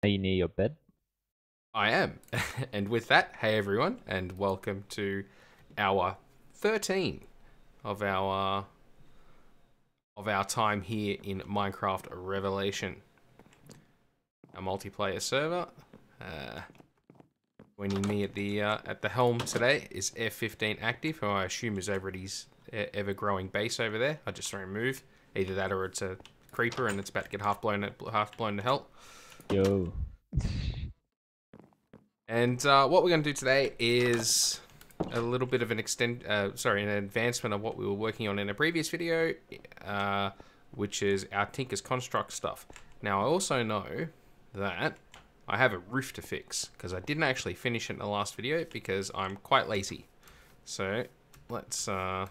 Are you near your bed? I am. And with that, hey everyone, and welcome to hour 13 of our time here in Minecraft Revelation, a multiplayer server. Uh, Joining me at the helm today is F15 Active, who I assume is over at his ever-growing base over there. I just saw him move. Either that or it's a creeper and it's about to get half blown to hell. Yo. And what we're going to do today is a little bit of an an advancement of what we were working on in a previous video, which is our Tinker's Construct stuff. Now, I also know that I have a roof to fix, because I didn't actually finish it in the last video, because I'm quite lazy. So, let's see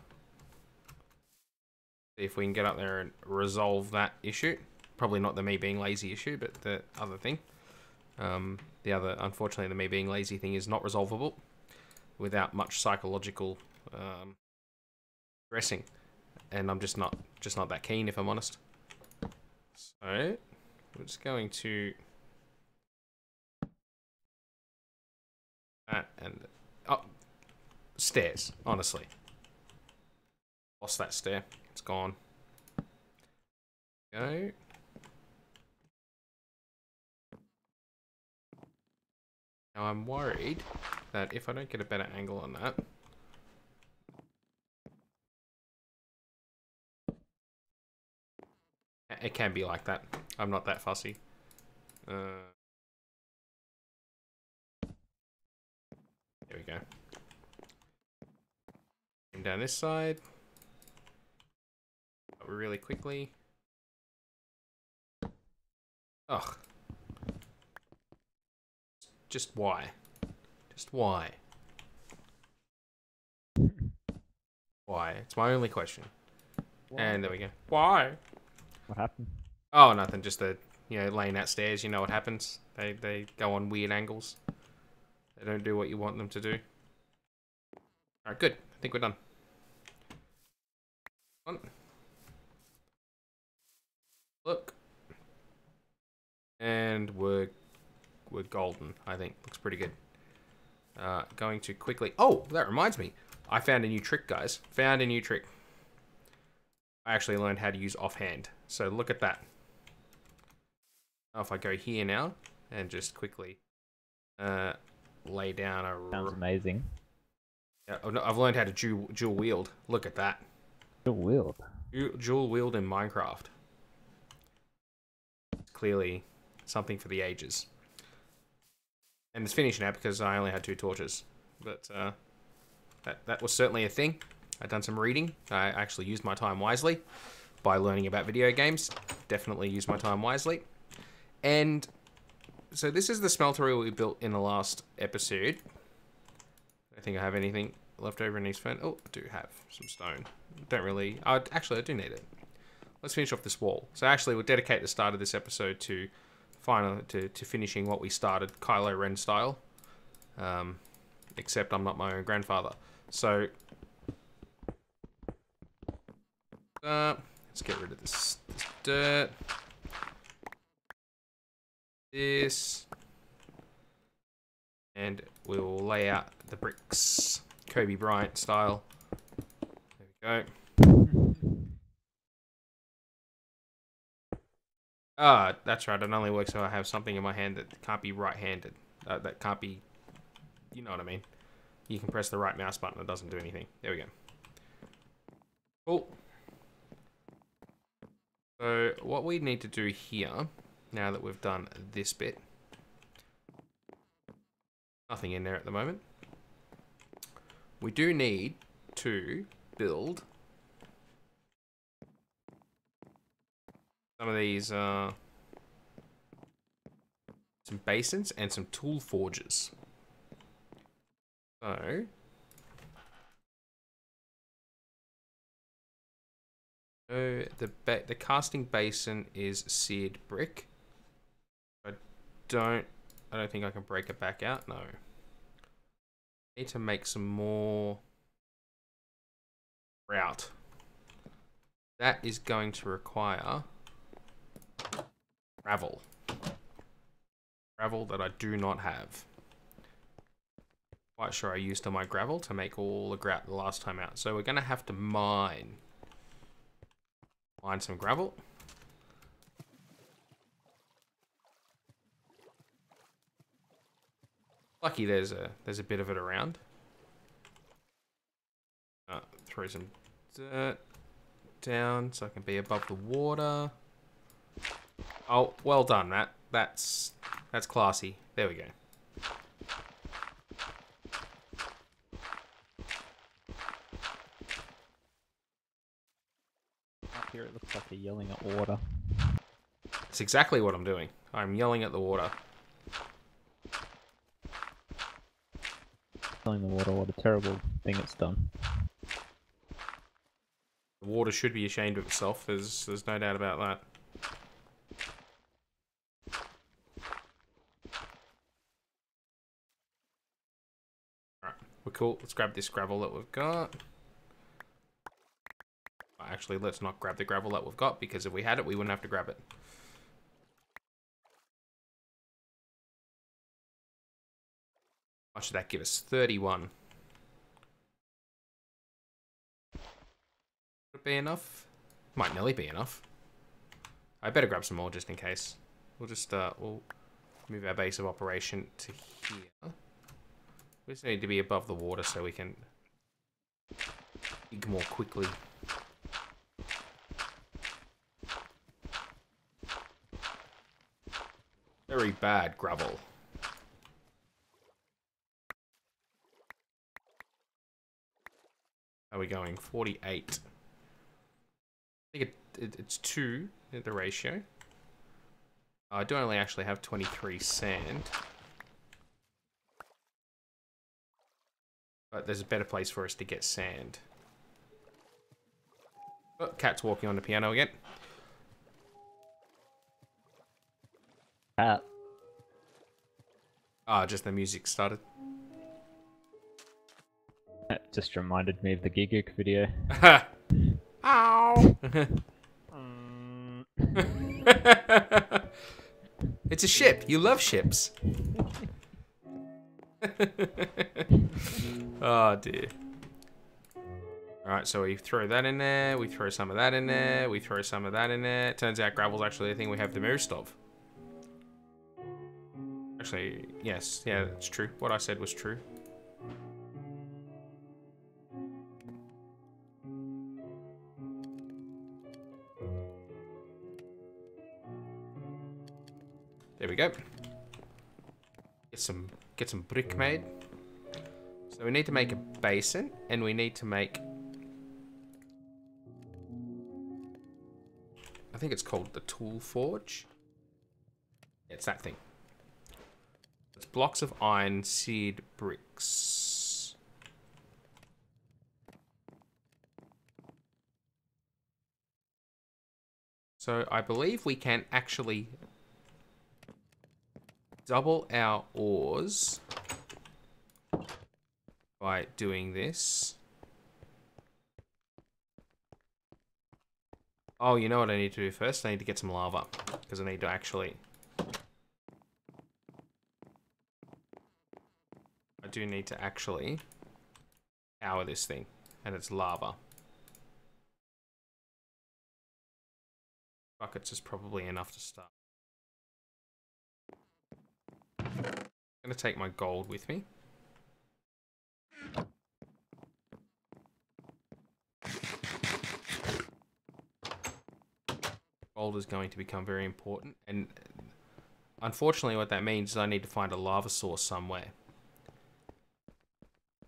if we can get up there and resolve that issue. Probably not the me being lazy issue, but the other thing. Unfortunately, the me being lazy thing is not resolvable without much psychological dressing, and I'm just not that keen, if I'm honest. So we're just going to that and stairs. Honestly, lost that stair. It's gone. Go. Now I'm worried that if I don't get a better angle on that, it can be like that. I'm not that fussy. There we go. Come down this side. Really quickly. Ugh. Just why? Just why? Why? It's my only question. Why? And there we go. Why? What happened? Oh, nothing. Just laying out stairs. You know what happens. They go on weird angles. They don't do what you want them to do. All right, good. I think we're done. Look. And we're golden, I think. Looks pretty good. Going to quickly... Oh, that reminds me. I found a new trick, guys. Found a new trick. I actually learned how to use offhand. So look at that. If I go here now and just quickly lay down a... Sounds amazing. Yeah, I've learned how to dual wield. Look at that. Dual wield. Dual wield in Minecraft. It's clearly something for the ages. And it's finished now because I only had 2 torches. But that was certainly a thing. I've done some reading. I actually used my time wisely by learning about video games. Definitely used my time wisely. And so this is the smeltery we built in the last episode. I don't think I have anything left over in these phone. Oh, I do have some stone. Don't really... Actually, I do need it. Let's finish off this wall. So actually, we'll dedicate the start of this episode to finishing what we started, Kylo Ren style. Except I'm not my own grandfather. So let's get rid of this dirt. This. And we'll lay out the bricks, Kobe Bryant style. There we go. Ah, that's right. It only works if I have something in my hand that can't be right-handed. That can't be... You know what I mean. You can press the right mouse button. It doesn't do anything. There we go. Cool. So, what we need to do here, now that we've done this bit... Nothing in there at the moment. We do need to build... some of these, some basins and some tool forges. So, the casting basin is seared brick. I don't think I can break it back out. No. Need to make some more grout. That is going to require gravel. Gravel that I do not have. Quite sure I used all my gravel to make all the grout the last time out. So we're going to have to mine. Mine some gravel. Lucky there's a bit of it around. Throw some dirt down so I can be above the water. Oh, well done, Matt. That's classy. There we go. Up here it looks like you're yelling at water. That's exactly what I'm doing. I'm yelling at the water. Yelling at the water, what a terrible thing it's done. The water should be ashamed of itself. There's no doubt about that. Alright, we're cool. Let's grab this gravel that we've got. Actually, let's not grab the gravel that we've got, because if we had it, we wouldn't have to grab it. What should that give us? 31. Would it be enough? Might nearly be enough. I better grab some more just in case. We'll just, we'll move our base of operation to here. We just need to be above the water so we can dig more quickly. Very bad gravel. How are we going? 48. I think it's 2 in the ratio. I do only actually have 23 sand. But there's a better place for us to get sand. Oh, cat's walking on the piano again. Cat. Ah, just the music started. That just reminded me of the Giguk video. Ow! It's a ship. You love ships. Oh dear. Alright, so we throw that in there, we throw some of that in there, we throw some of that in there. Turns out gravel's actually the thing we have the most of. Actually, yes, yeah, that's true. What I said was true. There we go. Get some brick made. So we need to make a basin, and we need to make, I think it's called the tool forge. Yeah, it's that thing. It's blocks of iron seared bricks. So I believe we can actually double our ores by doing this. Oh, you know what I need to do first? I need to get some lava, because I need to actually... I do need to actually power this thing, and it's lava. Buckets is probably enough to start. I'm going to take my gold with me. Gold is going to become very important, and unfortunately what that means is I need to find a lava source somewhere.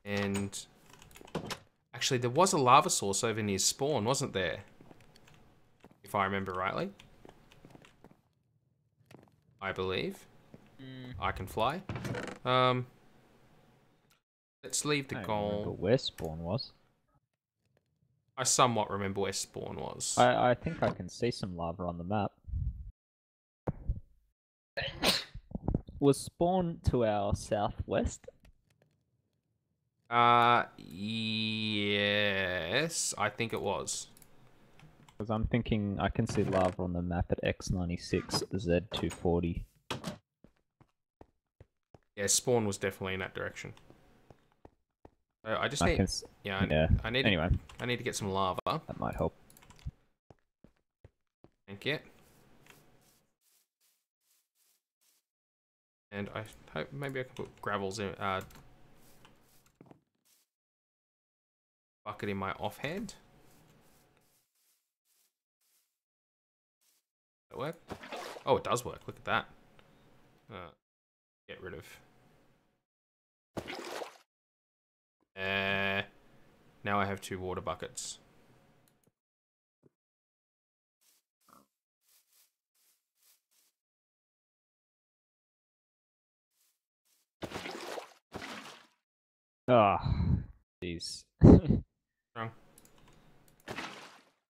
And actually there was a lava source over near spawn, wasn't there? If I remember rightly. I believe. I can fly. Let's leave the I don't gold. remember where spawn was. I somewhat remember where spawn was. I think I can see some lava on the map. Was spawn to our southwest? Yes, I think it was. Because I'm thinking I can see lava on the map at X96 Z240. Yeah, spawn was definitely in that direction. I just I need... can. Yeah, I need Anyway, I need to get some lava. that might help. Thank you. And I hope maybe I can put gravels in... bucket in my offhand. Does that work? Oh, it does work. Look at that. Get rid of... now I have 2 water buckets. Ah, jeez. Wrong.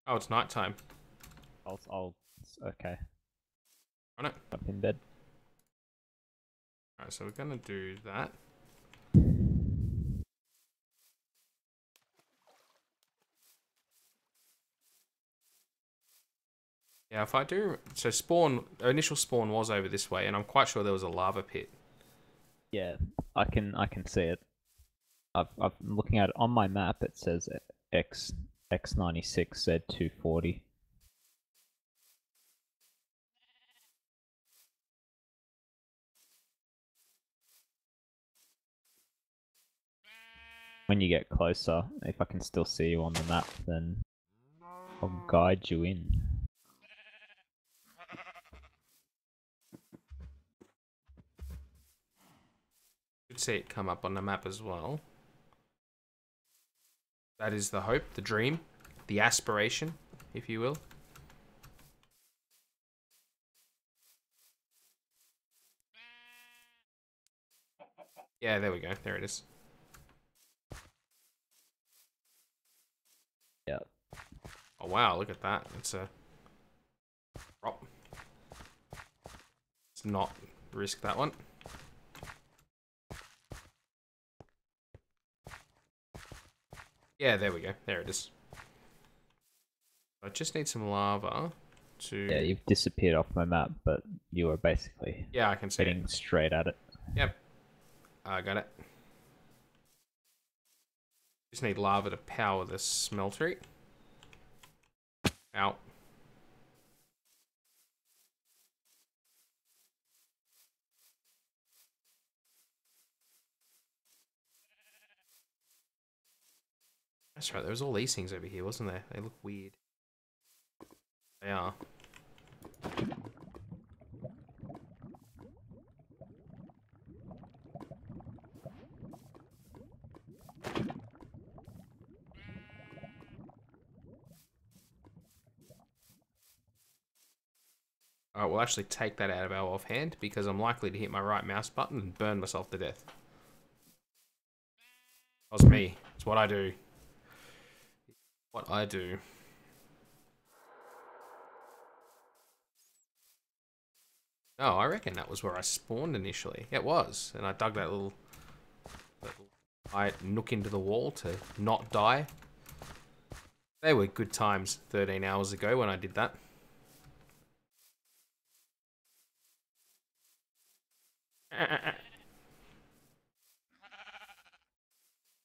Oh, it's nighttime. Okay. On it. Up in bed. Alright, so we're gonna do that. Yeah, if I do... So spawn... Initial spawn was over this way, and I'm quite sure there was a lava pit. Yeah, I can see it. I'm looking at it on my map. It says X96 Z240. When you get closer, if I can still see you on the map, then I'll guide you in. Should see it come up on the map as well. That is the hope, the dream, the aspiration, if you will. Yeah, there we go. There it is. Yeah. Oh wow, look at that. It's a drop. Let's not risk that one. Yeah, there we go. There it is. I just need some lava to... Yeah, you've disappeared off my map, but you were basically Yeah, I can see heading it. straight at it. Yep. I got it. Just need lava to power the smeltery. Out. That's right, there was all these things over here, wasn't there? They look weird. They are. Alright, we'll actually take that out of our offhand because I'm likely to hit my right mouse button and burn myself to death. That was me. It's what I do. What I do. Oh, I reckon that was where I spawned initially. It was. And I dug that little nook into the wall to not die. They were good times 13 hours ago when I did that.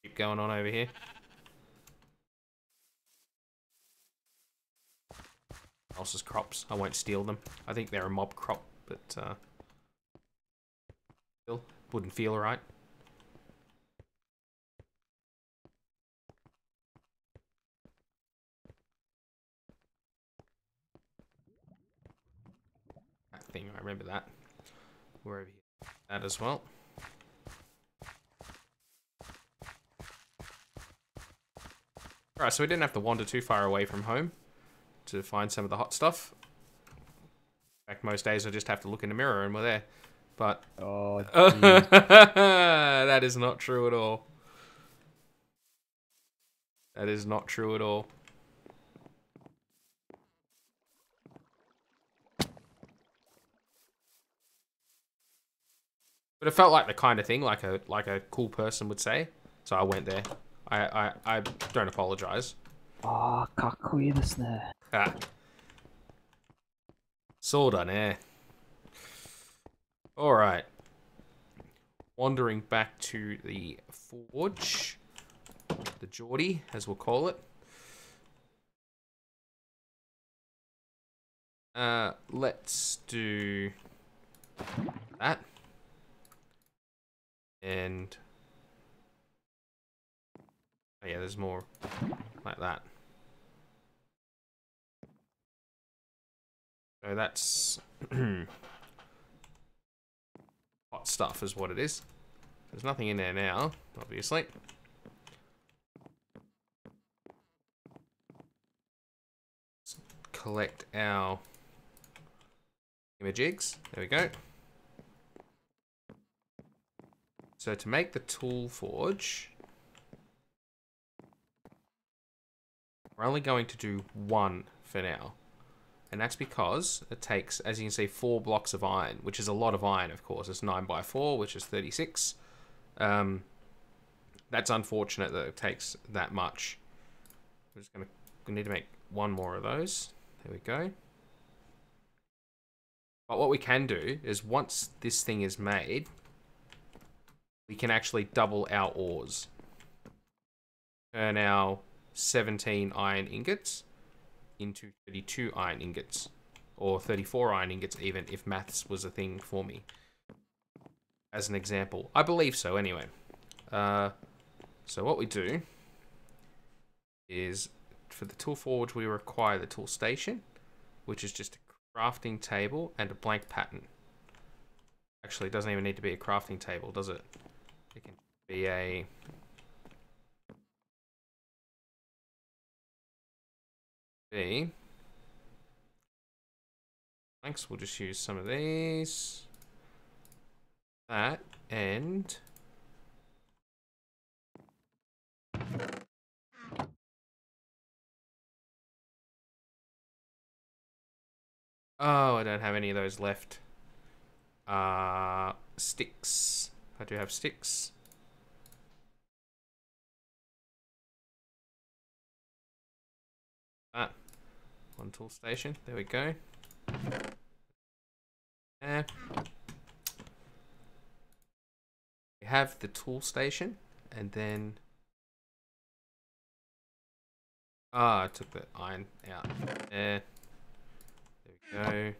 Keep going on over here. Else's crops. I won't steal them. I think they're a mob crop, but still wouldn't feel right. That thing, I remember that. We're over here. That as well. Alright, so we didn't have to wander too far away from home to find some of the hot stuff. In fact, most days I just have to look in the mirror and we're there. But Oh, that is not true at all. That is not true at all. But it felt like the kind of thing like a cool person would say. So I went there. I don't apologize. Ah, как хуйно. Ah. Så done, eh? Alright. wandering back to the forge, the Geordie, as we'll call it. Let's do that. And oh yeah, there's more like that. So that's hot stuff is what it is. There's nothing in there now, obviously. Let's collect our images. There we go. So to make the tool forge, we're only going to do one for now. And that's because it takes, as you can see, 4 blocks of iron, which is a lot of iron, of course. It's 9 by 4, which is 36. That's unfortunate that it takes that much. We need to make one more of those. There we go. But what we can do is once this thing is made, we can actually double our ores. Turn our 17 iron ingots into 32 iron ingots. Or 34 iron ingots even, if maths was a thing for me. As an example. I believe so, anyway. So what we do is, for the tool forge, we require the tool station, which is just a crafting table and a blank pattern. Actually, it doesn't even need to be a crafting table, does it? It can be a... Thanks, we'll just use some of these. That, and... Oh, I don't have any of those left. Sticks. I do have sticks. That. One tool station. There we go. There. We have the tool station, and then... I took the iron out. There. There we go.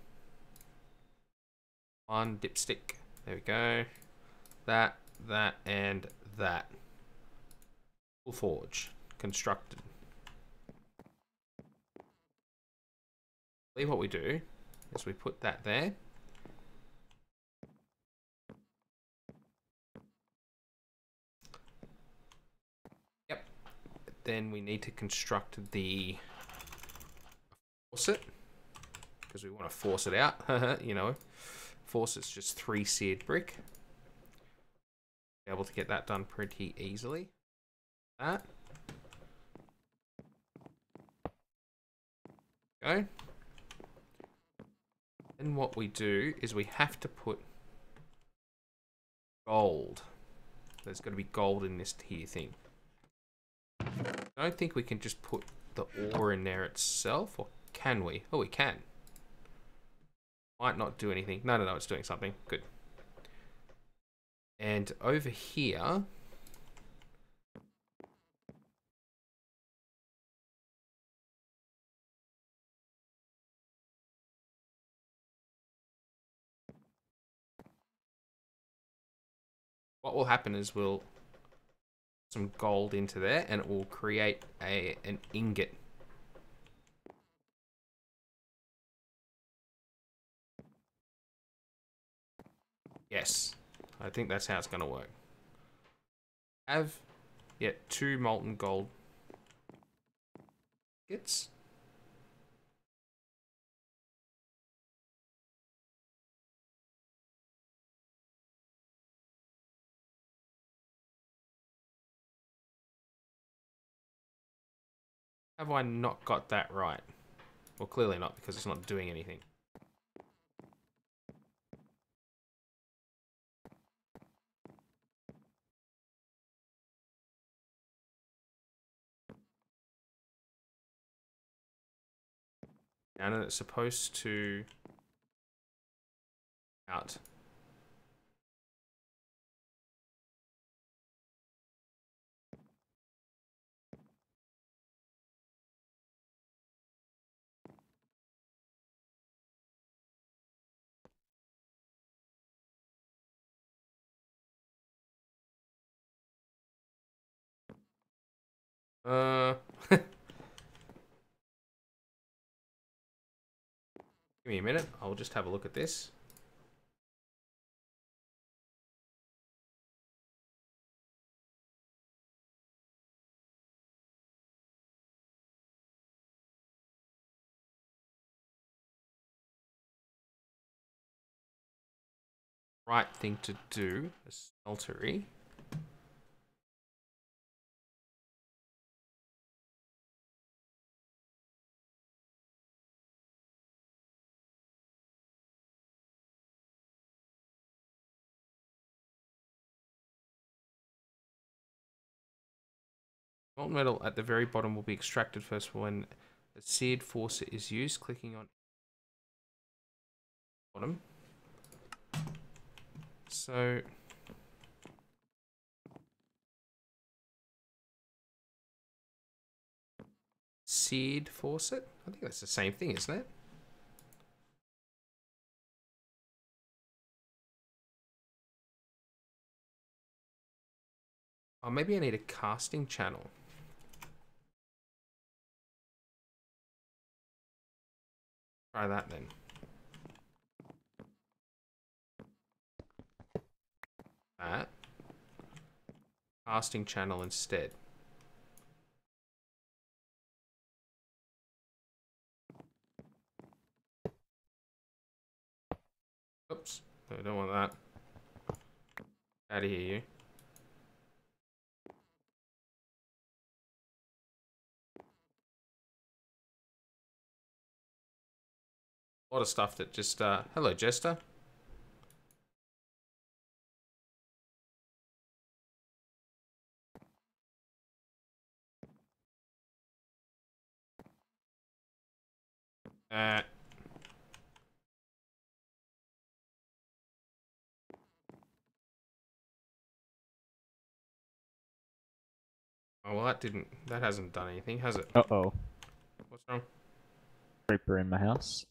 One dipstick. There we go. That, and that. Tool forge. Constructed. I believe what we do is we put that there. Yep. Then we need to construct the faucet, because we want to force it out. You know, faucet's just 3 seared brick. Be able to get that done pretty easily. That. Go. And what we do is we have to put gold. There's got to be gold in this here thing. I don't think we can just put the ore in there itself, or can we? Oh, we can. Might not do anything. No, it's doing something. Good. And over here... what will happen is we'll put some gold into there, and it will create an ingot. Yes, I think that's how it's going to work. Have yet 2 molten gold ingots. Have I not got that right? Well, clearly not, because it's not doing anything. And it's supposed to... out. Give me a minute. I'll just have a look at this. Right thing to do, a smeltery. Molten metal at the very bottom will be extracted first when a seared faucet is used. Clicking on bottom. So seared faucet? I think that's the same thing, isn't it? Oh, maybe I need a casting channel. Try that then. That. Casting channel instead. Oops. I don't want that. Out of here, you. A lot of stuff that just, hello, Jester. Uh, oh, well, that hasn't done anything, has it? Uh-oh. What's wrong? Creeper in my house.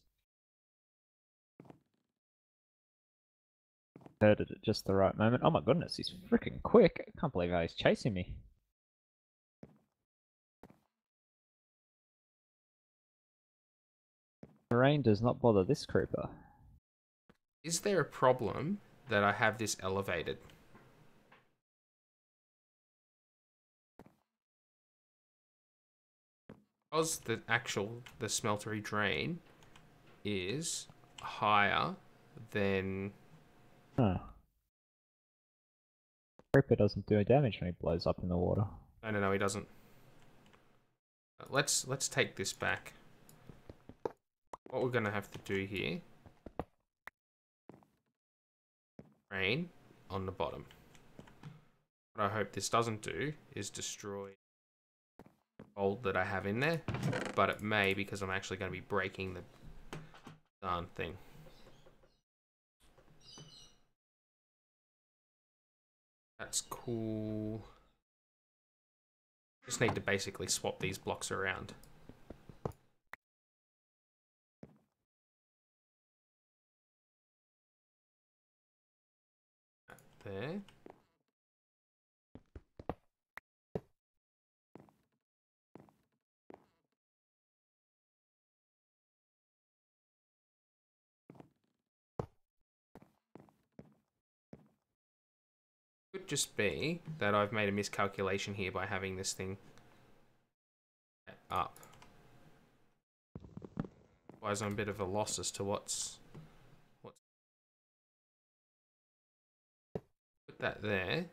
Heard it at just the right moment. Oh my goodness, he's freaking quick. I can't believe how he's chasing me. The rain does not bother this creeper. Is there a problem that I have this elevated? Because the smeltery drain is higher than... Huh. Creeper doesn't do damage when he blows up in the water. No, he doesn't. Let's take this back. What we're gonna have to do here... Rain on the bottom. What I hope this doesn't do is destroy gold that I have in there, but it may because I'm actually going to be breaking the darn thing. That's cool. Just need to basically swap these blocks around. There. Could just be that I've made a miscalculation here by having this thing up. Otherwise I'm a bit of a loss as to what's... Put that there.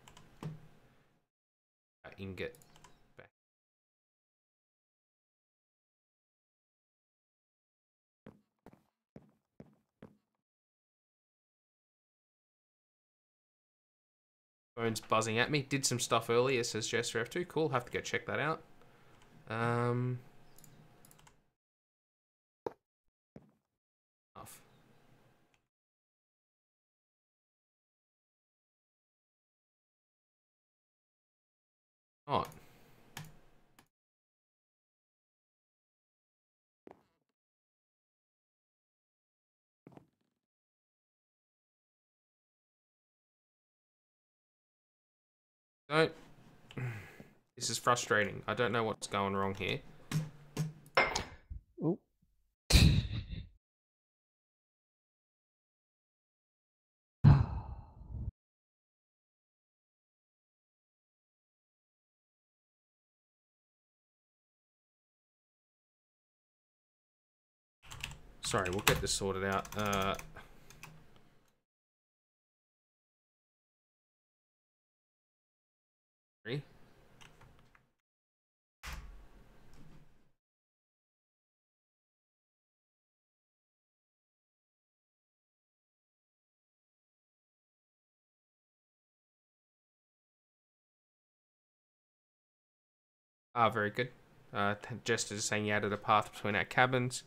Ingot back. Phone's buzzing at me. Did some stuff earlier, says Jester F2. Cool, have to go check that out. Off. Oh. Don't. This is frustrating. I don't know what's going wrong here. Ooh. Sorry, we'll get this sorted out. Three. Ah, very good. Jester is saying you added a path between our cabins.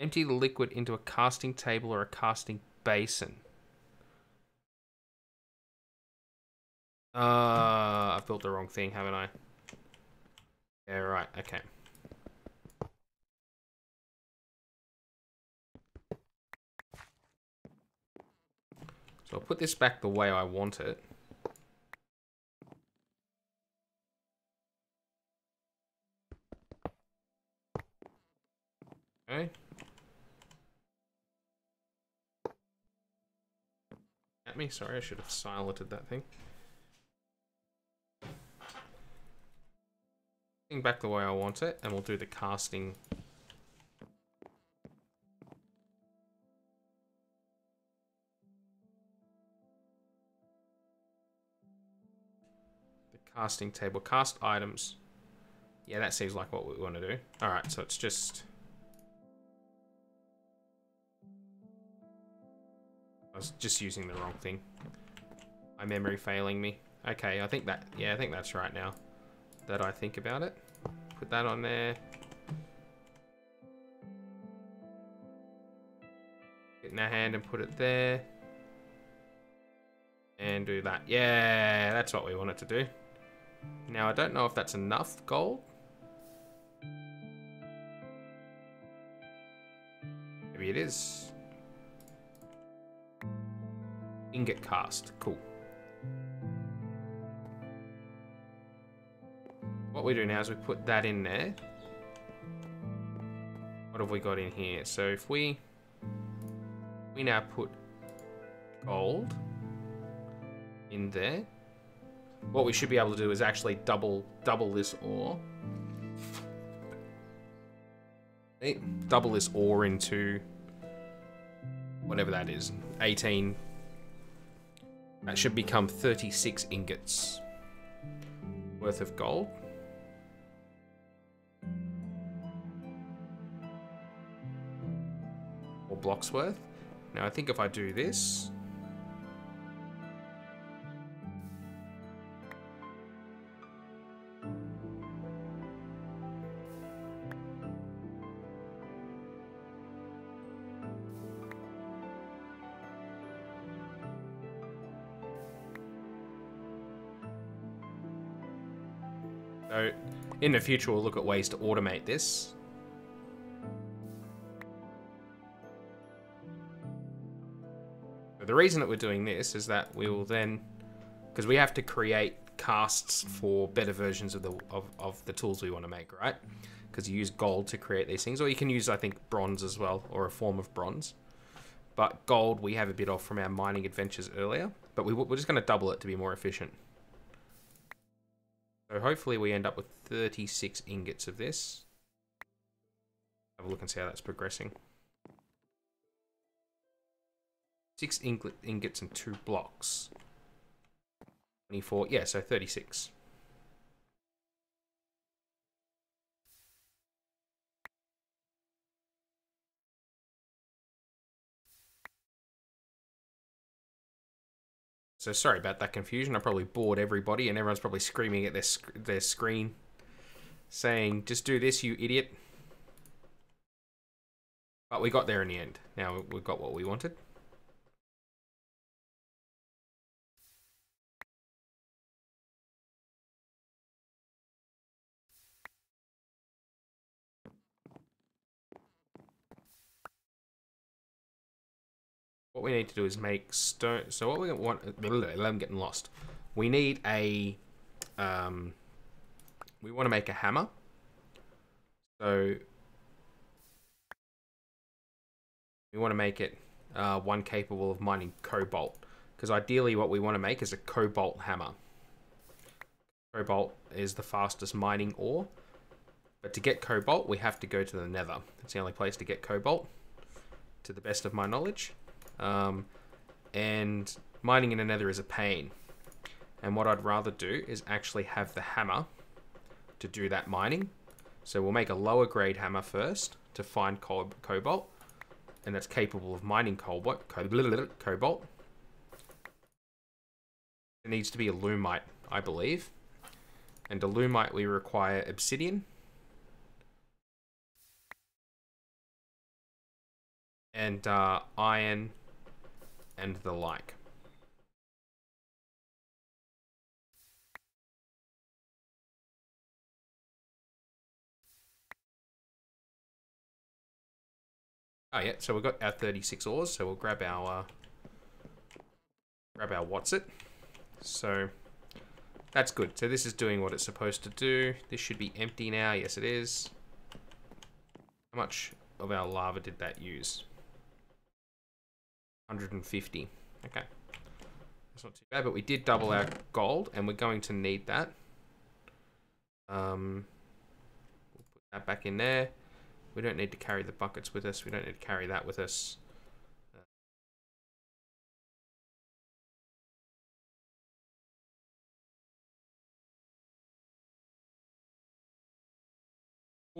Empty the liquid into a casting table or a casting basin. I've built the wrong thing, haven't I? Yeah, right, okay. So I'll put this back the way I want it. Okay. At me, sorry, I should have silenced that thing. Back the way I want it, and we'll do the casting. The casting table, cast items. Yeah, that seems like what we want to do. Alright, so it's just... I was just using the wrong thing. My memory failing me. Okay, I think that... Yeah, I think that's right now that I think about it. Put that on there. Get in our hand and put it there. And do that. Yeah, that's what we wanted to do. Now, I don't know if that's enough gold. Maybe it is. Ingot cast. Cool. What we do now is we put that in there. What have we got in here? So if we now put gold in there, what we should be able to do is actually double this ore. Okay, double this ore into whatever that is, 18. That should become 36 ingots worth of gold. Or blocks worth. Now I think if I do this, so in the future we'll look at ways to automate this. But the reason that we're doing this is that we will then, because we have to create casts for better versions of the tools we want to make, right? Because you use gold to create these things, or you can use, I think, bronze as well, or a form of bronze. But gold we have a bit of from our mining adventures earlier, but we're just going to double it to be more efficient. So hopefully we end up with 36 ingots of this. Have a look and see how that's progressing. 6 ingots and 2 blocks. 24, yeah, so 36. So sorry about that confusion. I probably bored everybody, and everyone's probably screaming at their screen, saying, "Just do this, you idiot!" But we got there in the end. Now we've got what we wanted. What we need to do is make stone. So what we want, I'm getting lost. We need a we want to make a hammer. So we want to make it one capable of mining cobalt. Because ideally what we want to make is a cobalt hammer. Cobalt is the fastest mining ore. But to get cobalt, we have to go to the nether. It's the only place to get cobalt, to the best of my knowledge. And mining in the nether is a pain. And what I'd rather do is actually have the hammer to do that mining. So we'll make a lower grade hammer first to find cobalt. And that's capable of mining cobalt. It needs to be a lumite, I believe. And a lumite we require obsidian. And iron and the like. Oh yeah, so we've got our 36 ores, so we'll grab our what's it. So that's good. So this is doing what it's supposed to do. This should be empty now. Yes, it is. How much of our lava did that use? 150. Okay. That's not too bad, but we did double our gold, and we're going to need that. We'll put that back in there. We don't need to carry the buckets with us. We don't need to carry that with us.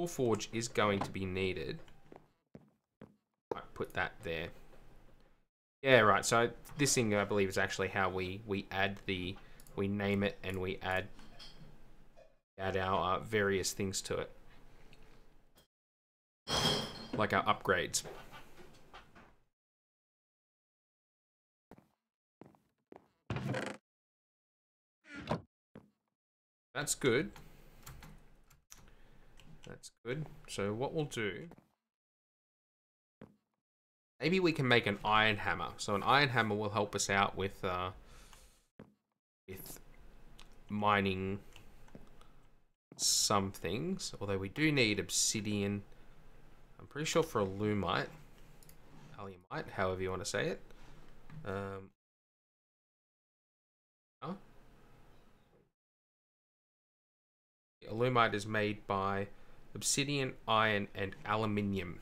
Forge is going to be needed. I put that there. Yeah, right. So this thing, I believe, is actually how we name it, and we add our various things to it, like our upgrades. That's good. That's good. So what we'll do, maybe we can make an iron hammer. So an iron hammer will help us out with mining some things. Although we do need obsidian. I'm pretty sure for a lumite, alumite, however you want to say it. Alumite is made by obsidian, iron, and aluminium.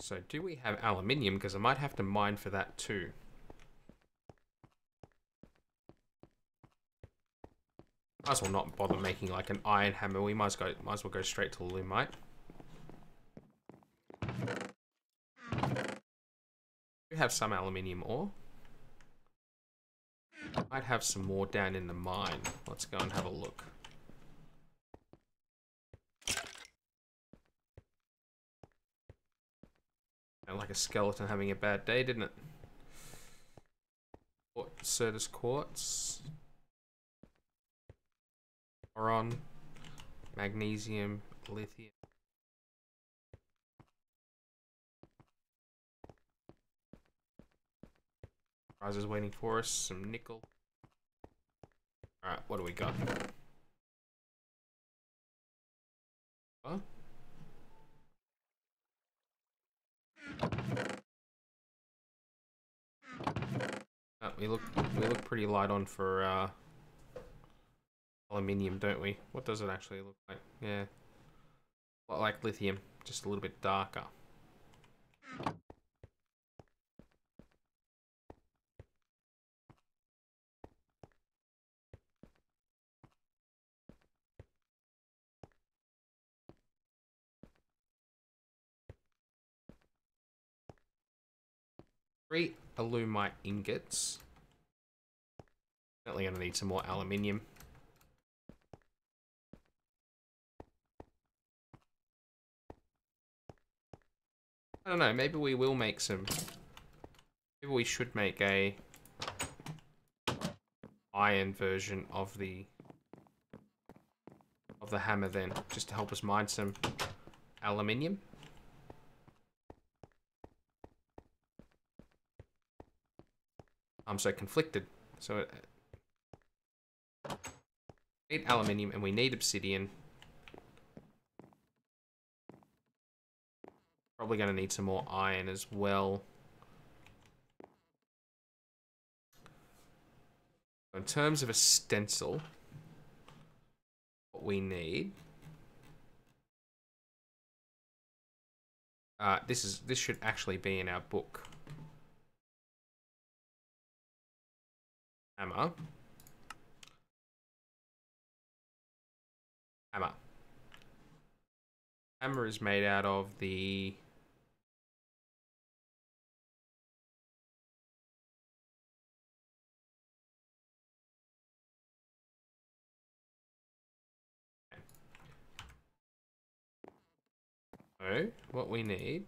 So do we have aluminium? Because I might have to mine for that too. Might as well not bother making like an iron hammer. We might as well go straight to lumite. We have some aluminium ore. Might have some more down in the mine. Let's go and have a look. Sounded like a skeleton having a bad day, didn't it? Certus quartz. Boron. Magnesium. Lithium. Prizes waiting for us. Some nickel. Alright, what do we got? Huh? We look pretty light on for aluminium, don't we? What does it actually look like? Yeah. A lot like lithium, just a little bit darker. Three alumite ingots. Definitely gonna need some more aluminium. I don't know, maybe we will make some. Maybe we should make a iron version of the hammer then, just to help us mine some aluminium. I'm so conflicted. So we need aluminium and we need obsidian. Probably going to need some more iron as well. In terms of a stencil, what we need. This should actually be in our book. Hammer. Hammer. Hammer is made out of the so what we need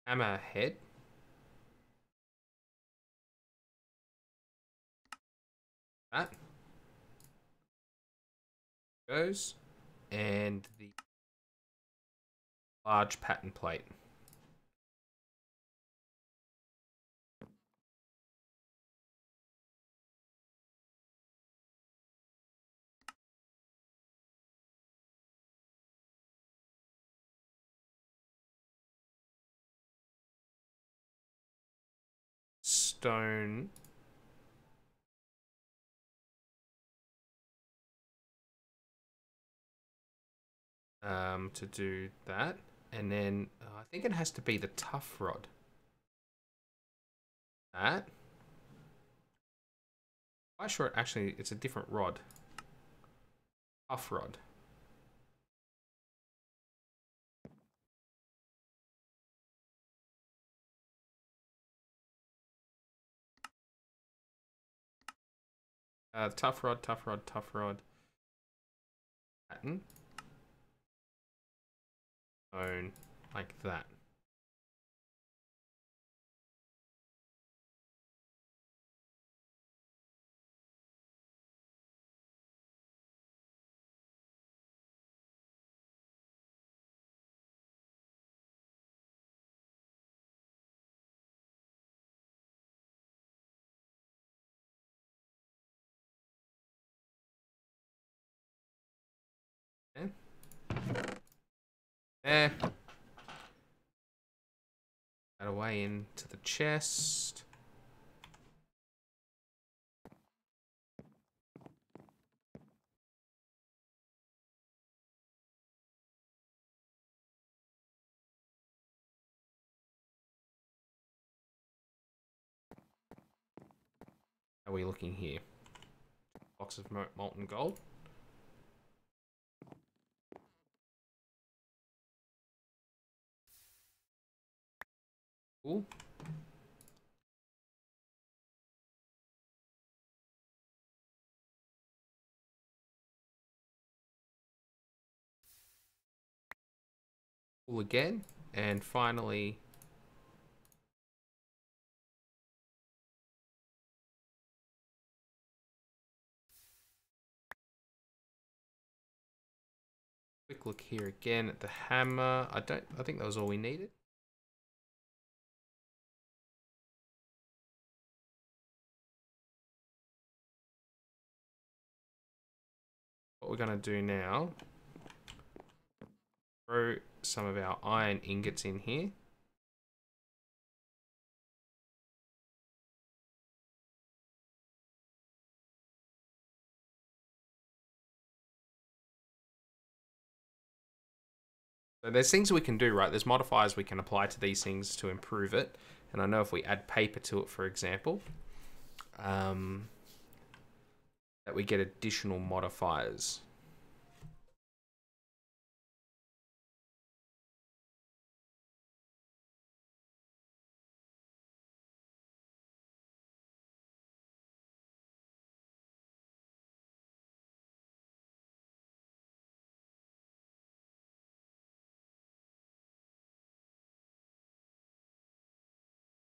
hammer head. That goes and the large pattern plate. Stone. To do that. And then I think it has to be the tough rod. That. I'm quite sure it's a different rod. Tough rod. Tough rod, tough rod, tough rod. Pattern. Stone. Like that. Okay. There. That away into the chest. How are we looking here? Box of molten gold. Cool. Cool again. And finally, quick look here again at the hammer. I think that was all we needed. What we're gonna do now, throw some of our iron ingots in here. So there's things we can do, right? There's modifiers we can apply to these things to improve it. And I know if we add paper to it, for example, that we get additional modifiers.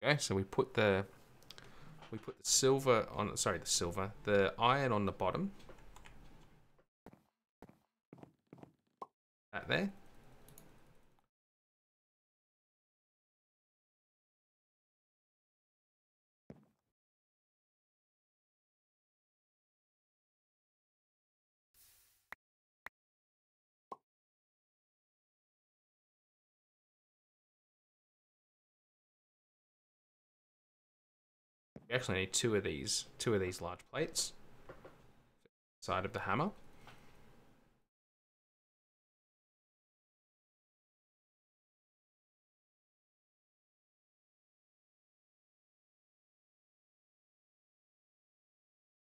Okay, so we put the silver on, sorry, the iron on the bottom. That there. We actually need two of these large plates. Side of the hammer.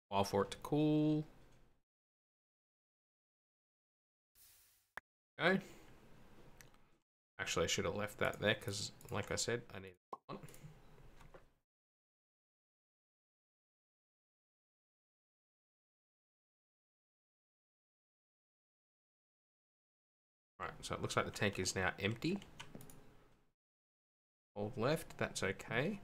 While for it to cool. Okay. Actually, I should have left that there because, like I said, I need one. Right, so it looks like the tank is now empty. Hold left, that's okay.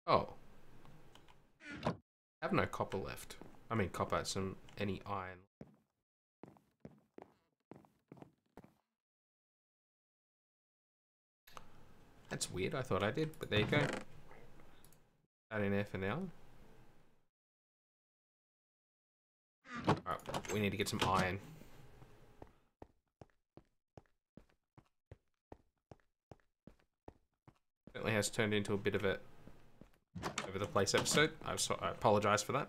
Oh. I have no copper left. I mean copper, any iron. That's weird, I thought I did, but there you go. That in there for now. Alright, we need to get some iron. Certainly has turned into a bit of a over the place episode. I apologize for that.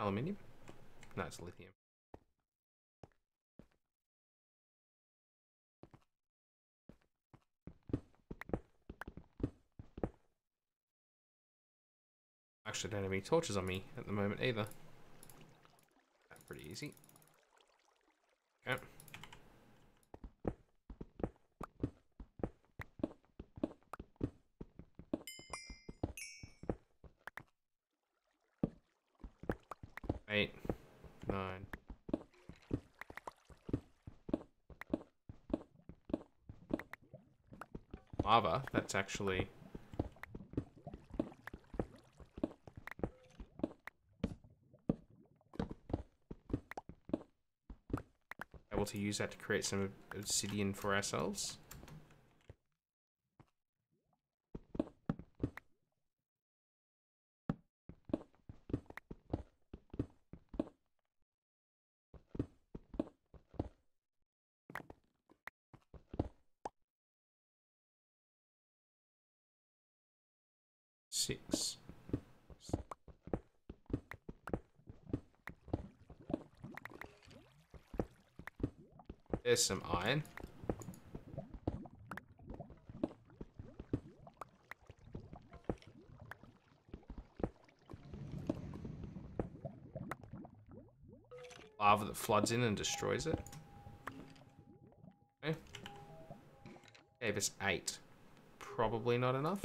Aluminium? No, it's lithium. Actually, I don't have any torches on me at the moment either. That's pretty easy. Okay. Eight, 9. Lava, that's actually... able to use that to create some obsidian for ourselves. Six. There's some iron. Lava that floods in and destroys it. Okay. Gave us 8. Probably not enough.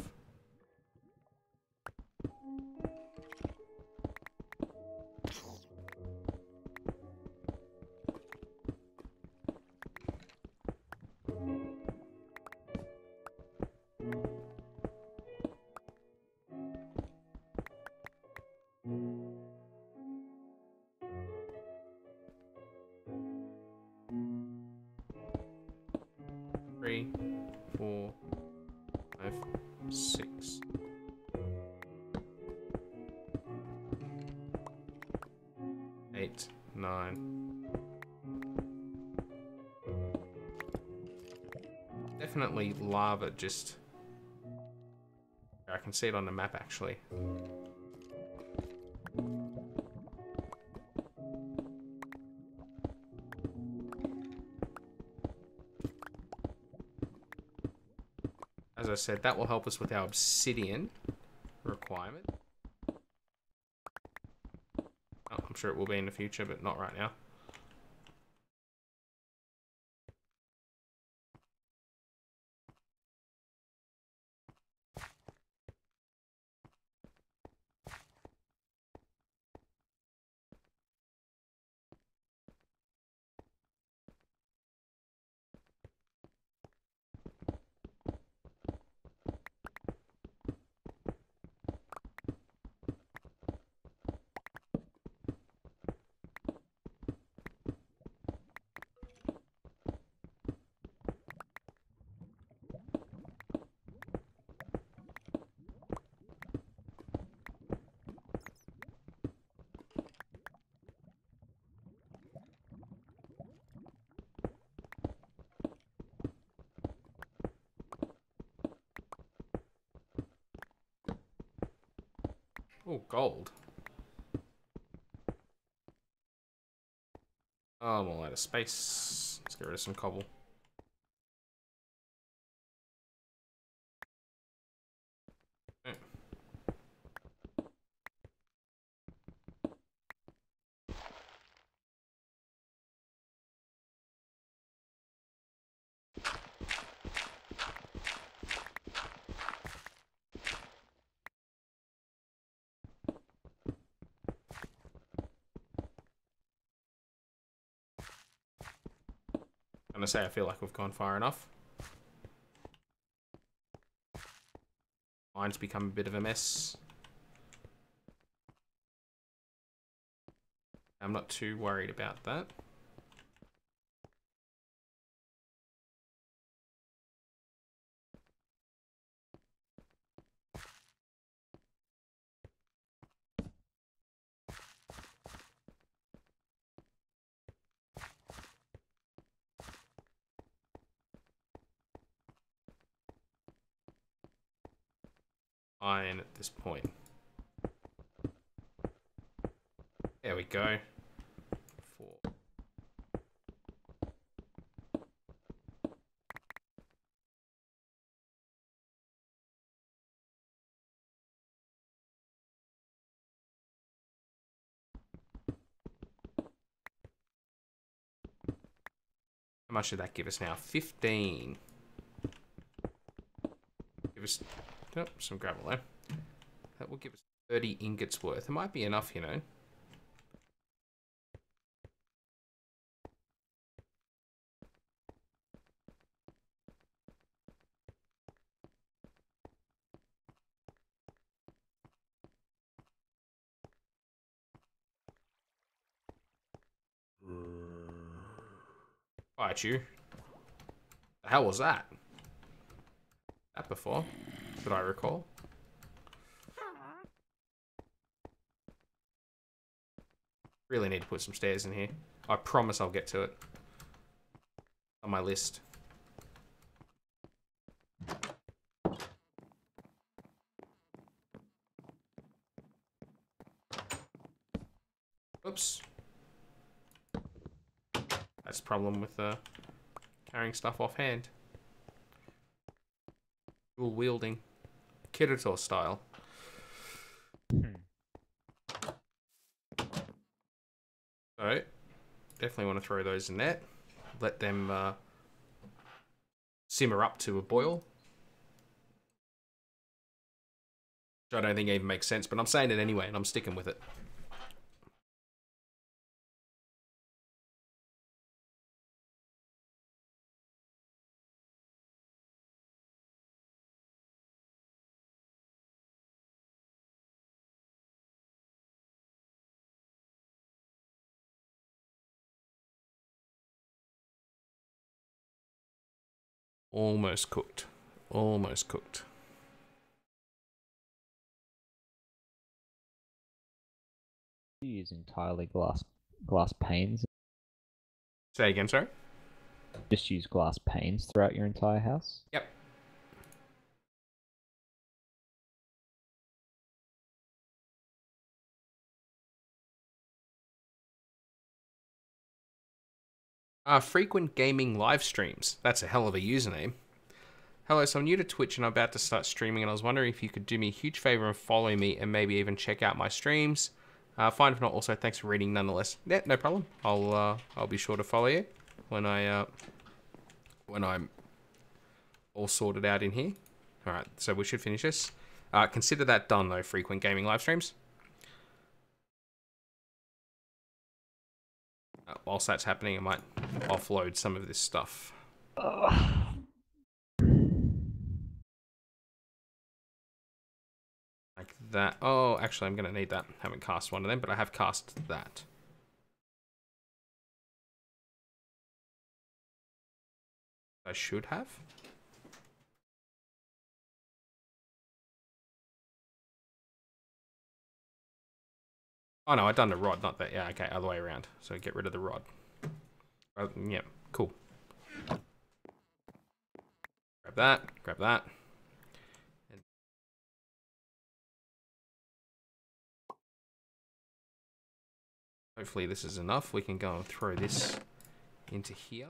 Three, 4, 5, 6. 8, 9. Definitely lava just... I can see it on the map actually. As I said, that will help us with our obsidian requirement. Oh, I'm sure it will be in the future, but not right now. Oh, gold. Oh, I'm all out of space. Let's get rid of some cobble. Okay. I'm gonna say I feel like we've gone far enough. Mine's become a bit of a mess. I'm not too worried about that. Fine at this point. There we go. 4. How much did that give us now? 15. Give us some gravel there. That will give us 30 ingots worth. It might be enough, you know. Bite you. The hell was that? That before, that I recall. Really need to put some stairs in here. I promise I'll get to it. On my list. Oops. That's the problem with carrying stuff offhand. Dual wielding. Kiritor style. So, definitely want to throw those in there. Let them simmer up to a boil. Which I don't think even makes sense, but I'm saying it anyway, and I'm sticking with it. Almost cooked. Almost cooked. You use entirely glass panes. Say again, sorry? Just use glass panes throughout your entire house. Yep. Frequent gaming live streams. That's a hell of a username. Hello, so I'm new to Twitch and I'm about to start streaming, and I was wondering if you could do me a huge favor and follow me and maybe even check out my streams. Fine if not. Also, thanks for reading nonetheless. Yeah, no problem. I'll be sure to follow you when I'm all sorted out in here. All right, so we should finish this. Consider that done though. Frequent gaming live streams. Whilst that's happening, I might offload some of this stuff. Like that. Oh, actually, I'm going to need that. Haven't cast one of them, but I have cast that. I should have. Oh no, I've done the rod, not that. Yeah, okay, other way around. So get rid of the rod. Yeah, cool. Grab that, grab that. Hopefully this is enough. We can go and throw this into here.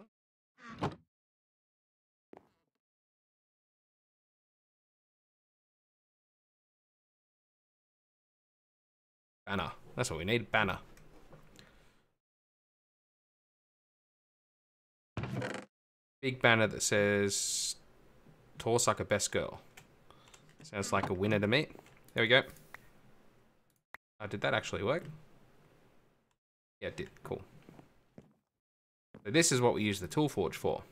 Banner. That's what we need, banner. Big banner that says Torsucker Best Girl. Sounds like a winner to me. There we go. Did that actually work? Yeah, it did. Cool. So this is what we use the tool forge for.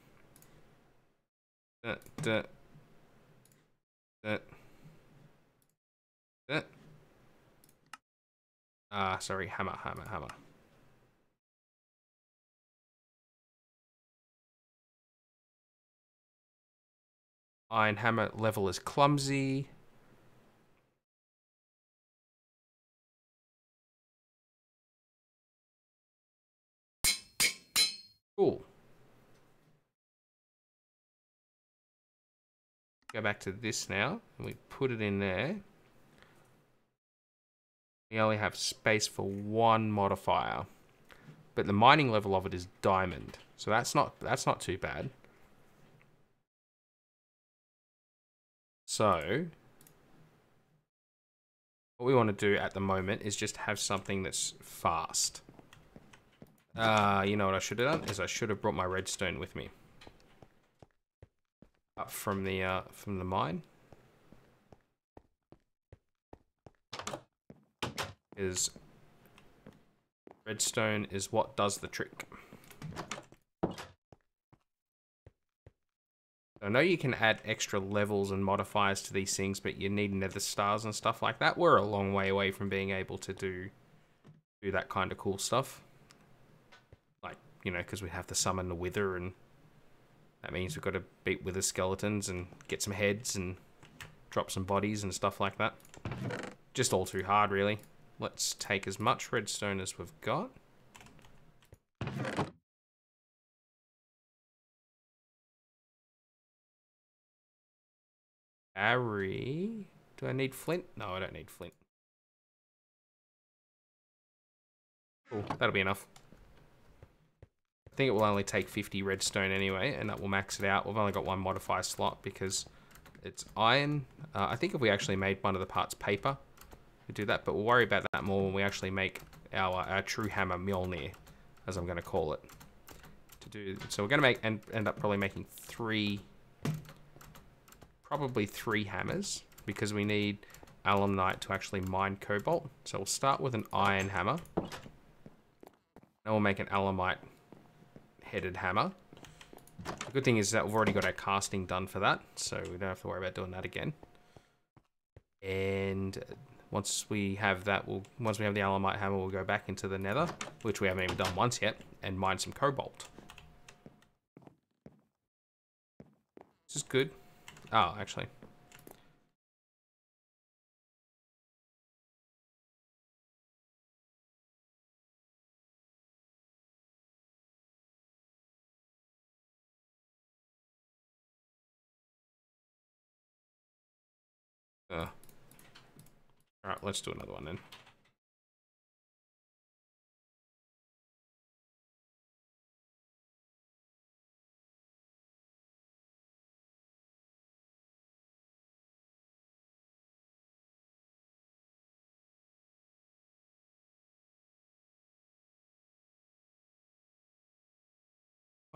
Sorry, hammer. Iron hammer level is clumsy. Cool. Go back to this now, and we put it in there. We only have space for one modifier, but the mining level of it is diamond, so that's not too bad. So what we want to do at the moment is just have something that's fast. You know what I should have done is I should have brought my redstone with me up from the mine. Is redstone is what does the trick. I know you can add extra levels and modifiers to these things, but you need nether stars and stuff like that. We're a long way away from being able to do that kind of cool stuff. Like, you know, because we have to summon the wither, and that means we've got to beat wither skeletons and get some heads and drop some bodies and stuff like that. Just all too hard, really. Let's take as much redstone as we've got. Carry. Do I need flint? No, I don't need flint. Cool, that'll be enough. I think it will only take 50 redstone anyway, and that will max it out. We've only got one modifier slot because it's iron. I think if we actually made one of the parts paper, we'd do that, but we'll worry about that more when we actually make our true hammer Mjolnir, as I'm going to call it. So we're going to make and end up probably making probably three hammers, because we need alumnite to actually mine cobalt. So we'll start with an iron hammer. Then we'll make an alumite headed hammer. The good thing is that we've already got our casting done for that, so we don't have to worry about doing that again. And once we have that, once we have the alumite hammer, we'll go back into the nether, which we haven't even done once yet, and mine some cobalt. This is good. Oh, actually. Alright, let's do another one then.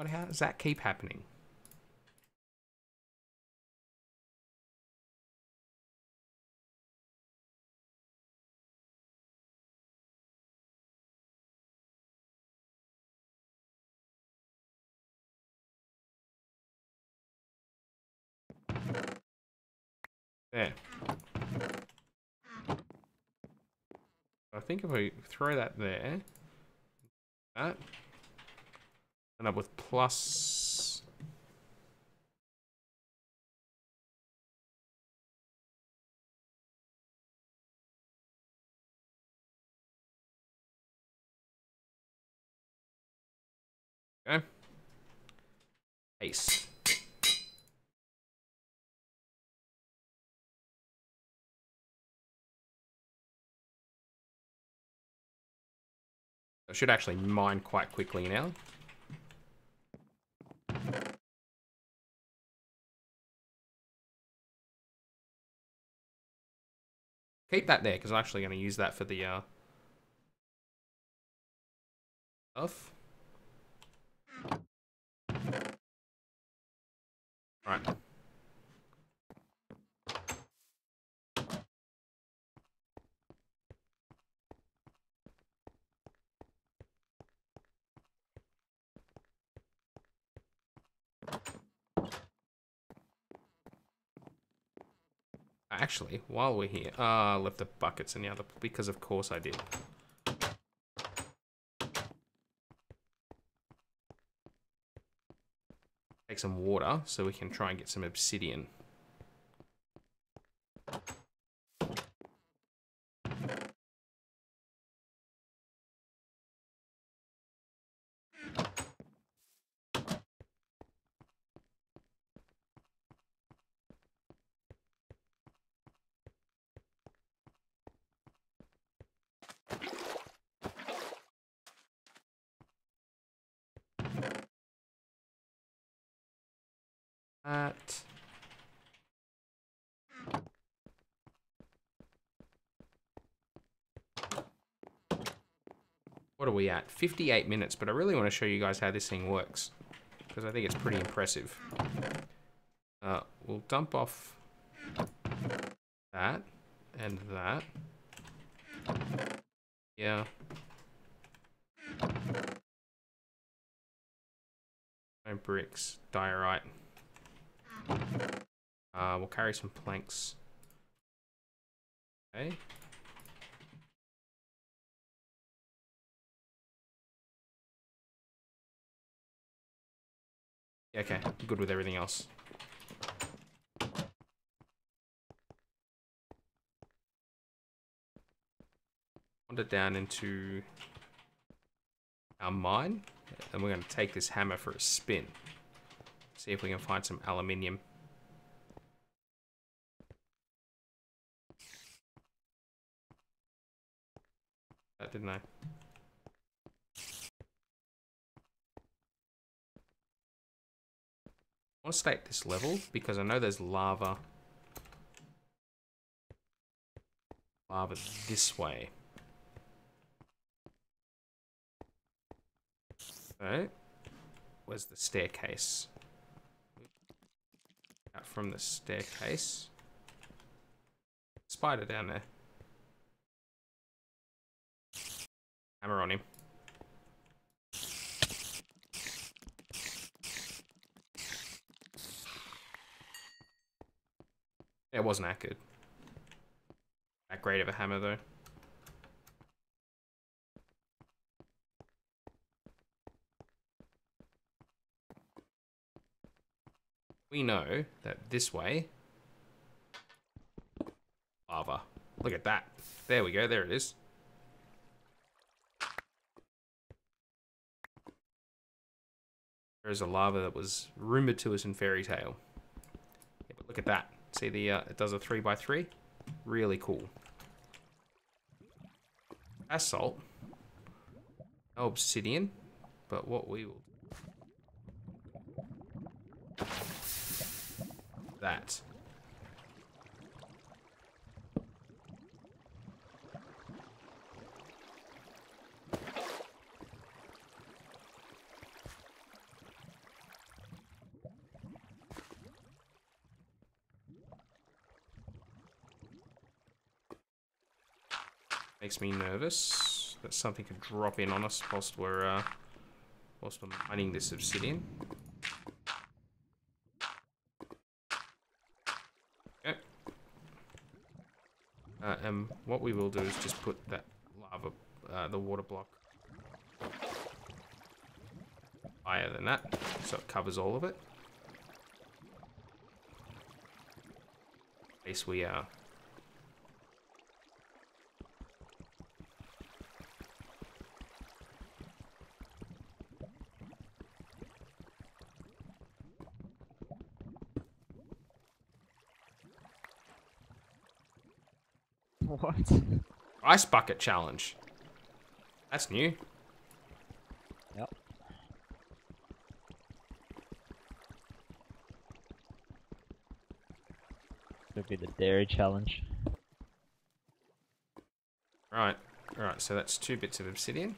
How does that keep happening? There. I think if we throw that there, that, end up with plus. Okay. Ace. should actually mine quite quickly now. Keep that there, because I'm actually going to use that for the stuff. Right. Actually, while we're here, I left the buckets in the other, because of course I did. Take some water so we can try and get some obsidian. That. What are we at? 58 minutes, but I really want to show you guys how this thing works, because I think it's pretty impressive. We'll dump off that and that. Yeah. No bricks, diorite. We'll carry some planks. Okay. Yeah, okay, I'm good with everything else. Wander down into our mine, and we're going to take this hammer for a spin. See if we can find some aluminium. That didn't I? I want to stay at this level because I know there's lava. Lava this way. So, where's the staircase? Out from the staircase. Spider down there. Hammer on him. It wasn't that good. That great of a hammer though. We know that this way, lava. Look at that. There we go, there it is. There is a lava that was rumored to us in Fairy Tale. Yeah, but look at that. See the, it does a 3x3? Really cool. Basalt. No obsidian, but what we will do. That. Makes me nervous that something could drop in on us whilst we're mining this obsidian. Okay. And what we will do is just put that lava, the water block, higher than that, so it covers all of it. In case we are. What? Ice bucket challenge. That's new. Would be the dairy challenge. Right. Alright, so that's 2 bits of obsidian.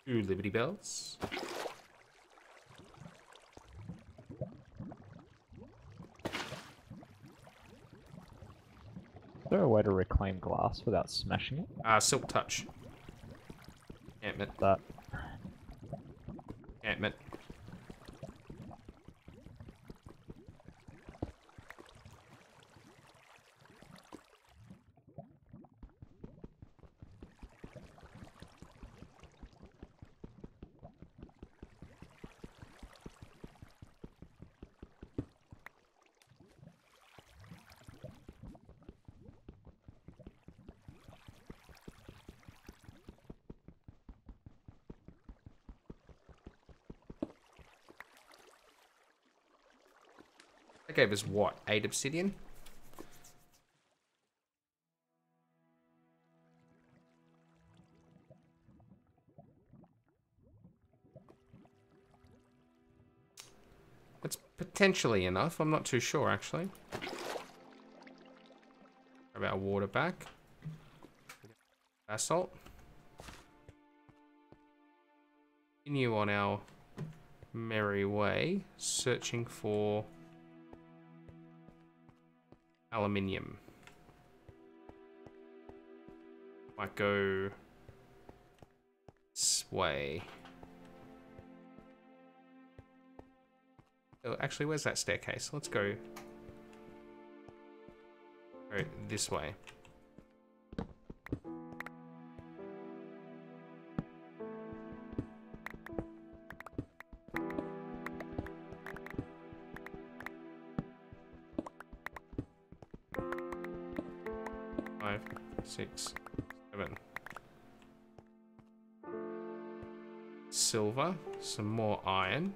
Two Liberty Bells. Is there a way to reclaim glass without smashing it? Silk Touch. Enchantment. That. Enchantment. That gave us what? 8 obsidian? That's potentially enough. I'm not too sure, actually. Grab our water back. Basalt. Continue on our merry way, searching for aluminium. Might go this way. Oh, actually, where's that staircase? Let's go this way. Five, 6, 7. Silver, some more iron.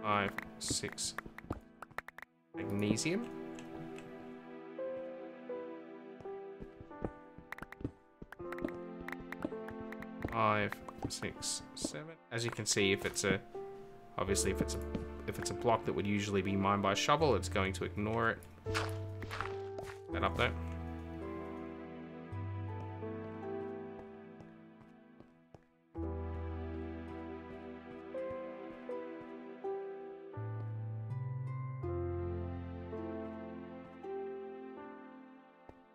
Five, 6. Magnesium. Five, 6, 7. As you can see, if it's a obviously if it's a block that would usually be mined by a shovel, it's going to ignore it. That up there.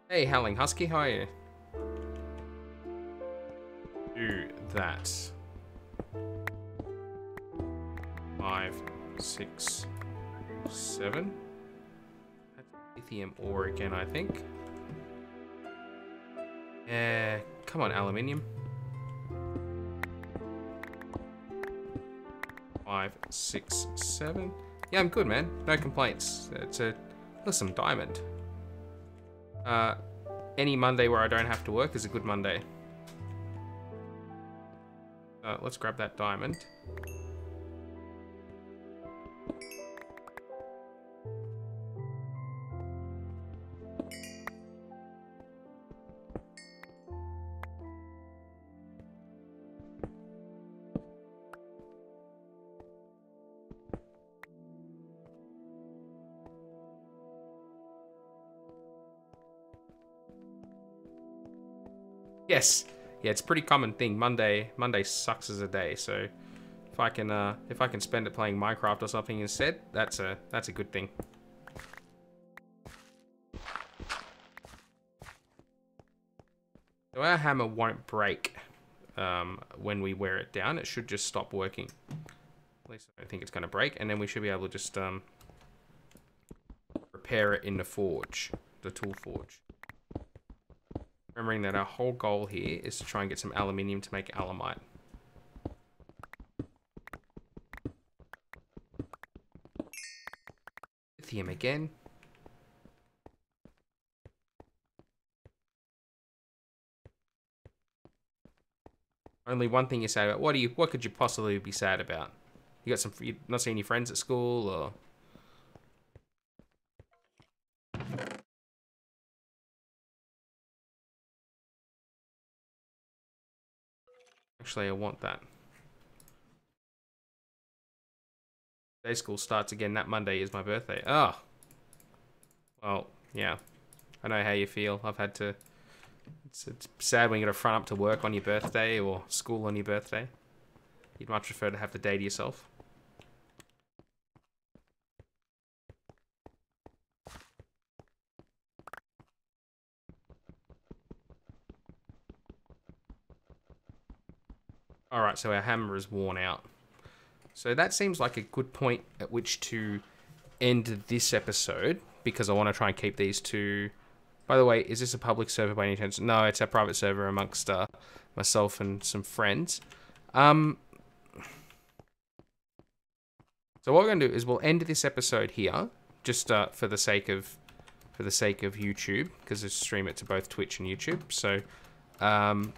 Hey, Howling Husky, how are you? Do that. 5, 6, 7. That's lithium ore again, I think. Come on, aluminium. 5, 6, 7. Yeah, I'm good, man. No complaints. Look, some diamond. Any Monday where I don't have to work is a good Monday. Let's grab that diamond. Yes, yeah, it's a pretty common thing. Monday sucks as a day. So if I can spend it playing Minecraft or something instead, that's a good thing. So our hammer won't break when we wear it down. It should just stop working. At least I don't think it's going to break, and then we should be able to just repair it in the forge, the tool forge. Remembering that our whole goal here is to try and get some aluminium to make alamite. Lithium again. Only one thing you're sad about. What could you possibly be sad about? You not seeing your friends at school, or? Actually, I want that. Day school starts again. That Monday is my birthday. Oh. Well, yeah. I know how you feel. I've had to... It's sad when you got to front up to work on your birthday or school on your birthday. You'd much prefer to have the day to yourself. Alright, so our hammer is worn out. So that seems like a good point at which to end this episode, because I want to try and keep these two... By the way, is this a public server by any chance? No, it's a private server amongst myself and some friends. So what we're going to do is we'll end this episode here, just for the sake of YouTube, because I stream it to both Twitch and YouTube. So I'm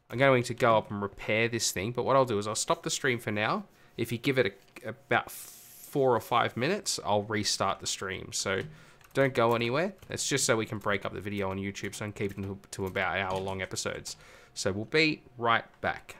going to go up and repair this thing, but what I'll do is I'll stop the stream for now. If you give it about 4 or 5 minutes, I'll restart the stream. So don't go anywhere. It's just so we can break up the video on YouTube, so I can keep it to about hour-long episodes. So we'll be right back.